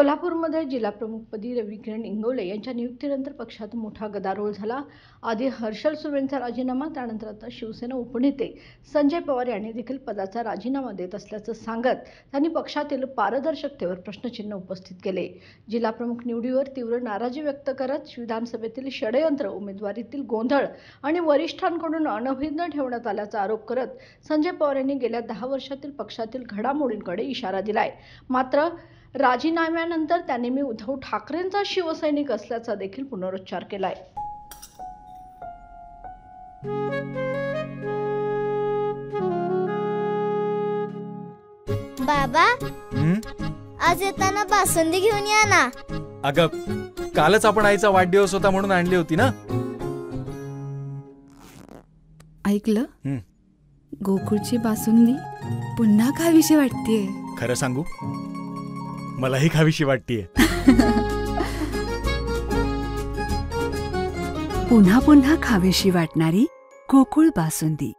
कोल्हापूरमध्ये जिल्हाप्रमुखपदी रविकिरण इंगवले यांच्या नियुक्तीनंतर पक्षात मोठा गदारोळ झाला। आधी हर्षल सुर्वेंचा राजीनामा, त्यानंतर आता शिवसेना उपनेते संजय पवार यांनी देखील पदाचा राजीनामा देत असल्याचं सांगत त्यांनी पक्षातील पारदर्शकतेवर प्रश्नचिन्ह उपस्थित केले। जिल्हाप्रमुख निवडीवर तीव्र नाराजी व्यक्त करत विधानसभेतील षडयंत्र, उमेदवारीतील गोंधळ आणि वरिष्ठांकडून अनभिज्ञ ठेवण्यात आल्याचा आरोप करत संजय पवार यांनी गेल्या 10 वर्षातील पक्षातील घडामोडींकडे इशारा दिलाय। मात्र राजीनाम्यानंतर त्यांनी मी उद्धव ठाकरेंचा शिवसैनिक असल्याचा देखील पुनरुच्चार केलाय। बाबा, आज येताना बासुंदी घेऊन या ना। अगं, कालच आपण आईचा वाढदिवस होता म्हणून आणली होती ना। ऐकलं, गोकुळची बासुंदी पुन्हा खावीशी वाटतेय। खरं सांगू, मलाही खावीशी वाटतेय। पुन्हा पुन्हा खावीशी वाटणारी गोकुळ बासुंदी।